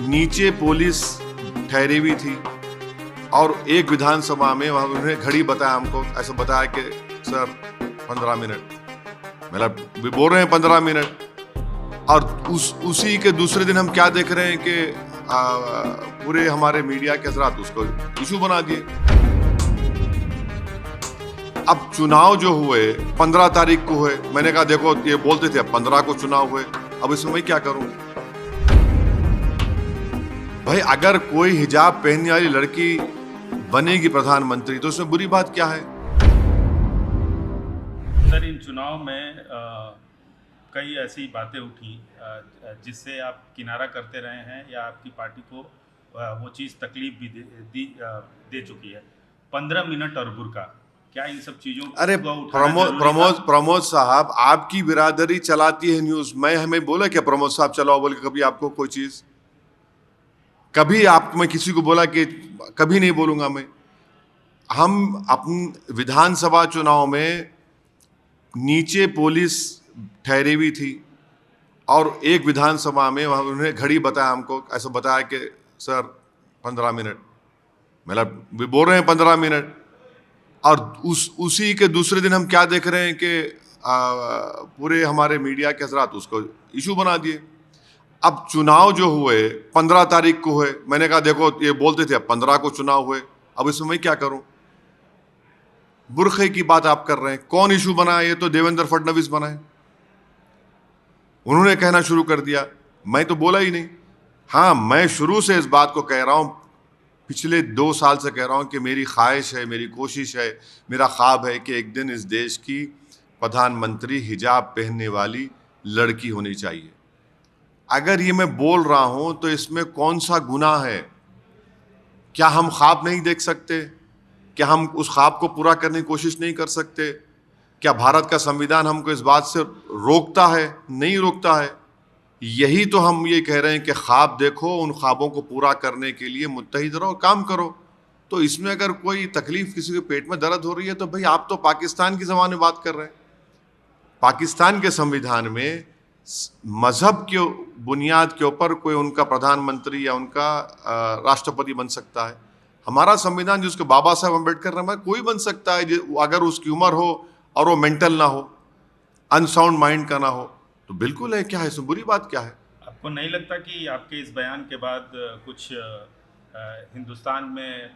नीचे पुलिस ठहरी हुई थी और एक विधानसभा में वहां उन्होंने घड़ी बताया, हमको ऐसा बताया कि सर 15 मिनट, मतलब बोल रहे हैं 15 मिनट, और उसी के दूसरे दिन हम क्या देख रहे हैं कि पूरे हमारे मीडिया के हजरात उसको इशू बना दिए। अब चुनाव जो हुए 15 तारीख को हुए, मैंने कहा देखो ये बोलते थे अब 15 को चुनाव हुए, अब इसमें मैं क्या करूं भाई? अगर कोई हिजाब पहनने वाली लड़की बनेगी प्रधानमंत्री तो उसमें बुरी बात क्या है? सर, इन चुनाव में कई ऐसी बातें उठी जिससे आप किनारा करते रहे हैं या आपकी पार्टी को वो चीज़ तकलीफ भी दे चुकी है। 15 मिनट और बुर्का, क्या इन सब चीज़ों अरे प्रमोद साहब, आपकी बिरादरी चलाती है न्यूज़, मैं हमें बोला क्या प्रमोद साहब चलाओ बोल के? कभी आपको कोई चीज़, कभी आप, मैं किसी को बोला कि कभी नहीं बोलूंगा मैं। हम अपने विधानसभा चुनाव में नीचे पुलिस ठहरी हुई थी और एक विधानसभा में वहां उन्होंने घड़ी बताया, हमको ऐसा बताया कि सर 15 मिनट, मतलब बोल रहे हैं 15 मिनट, और उसी के दूसरे दिन हम क्या देख रहे हैं कि पूरे हमारे मीडिया के हजरात उसको इशू बना दिए। अब चुनाव जो हुए 15 तारीख को हुए, मैंने कहा देखो ये बोलते थे अब 15 को चुनाव हुए, अब इसमें मैं क्या करूं? बुरखे की बात आप कर रहे हैं, कौन इशू बनाया? ये तो देवेंद्र फडणवीस बनाए, उन्होंने कहना शुरू कर दिया, मैं तो बोला ही नहीं। हाँ, मैं शुरू से इस बात को कह रहा हूं, पिछले 2 साल से कह रहा हूं कि मेरी ख्वाहिश है, मेरी कोशिश है, मेरा ख्वाब है कि एक दिन इस देश की प्रधानमंत्री हिजाब पहनने वाली लड़की होनी चाहिए। अगर ये मैं बोल रहा हूं तो इसमें कौन सा गुनाह है? क्या हम ख्वाब नहीं देख सकते? क्या हम उस ख्वाब को पूरा करने की कोशिश नहीं कर सकते? क्या भारत का संविधान हमको इस बात से रोकता है? नहीं रोकता है। यही तो हम ये कह रहे हैं कि ख्वाब देखो, उन ख्वाबों को पूरा करने के लिए मुत्तहिद रहो, काम करो। तो इसमें अगर कोई तकलीफ, किसी के पेट में दर्द हो रही है तो भाई आप तो पाकिस्तान की ज़बान में बात कर रहे हैं। पाकिस्तान के संविधान में मजहब के बुनियाद के ऊपर कोई उनका प्रधानमंत्री या उनका राष्ट्रपति बन सकता है। हमारा संविधान जिसको बाबा साहब अम्बेडकर ने, कोई बन सकता है अगर उसकी उम्र हो और वो मेंटल ना हो, अनसाउंड माइंड का ना हो, तो बिल्कुल है। क्या है इसमें बुरी बात क्या है? आपको नहीं लगता कि आपके इस बयान के बाद कुछ हिंदुस्तान में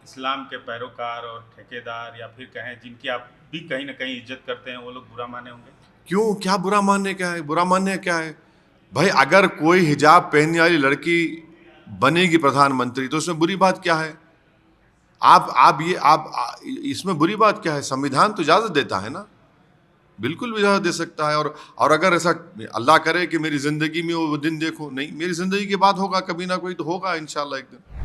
इस्लाम के पैरोकार और ठेकेदार, या फिर कहें जिनकी आप भी कहीं ना कहीं इज्जत करते हैं, वो लोग बुरा माने होंगे? क्यों? क्या बुरा मानने क्या है? बुरा मानने क्या है भाई? अगर कोई हिजाब पहनने वाली लड़की बनेगी प्रधानमंत्री तो उसमें बुरी बात क्या है? इसमें बुरी बात क्या है? संविधान तो इजाजत देता है ना, बिल्कुल भी इजाजत दे सकता है। और अगर ऐसा अल्लाह करे कि मेरी जिंदगी में वो दिन देखो, नहीं, मेरी जिंदगी की बात होगा, कभी ना कोई तो होगा इंशाल्लाह एक दिन।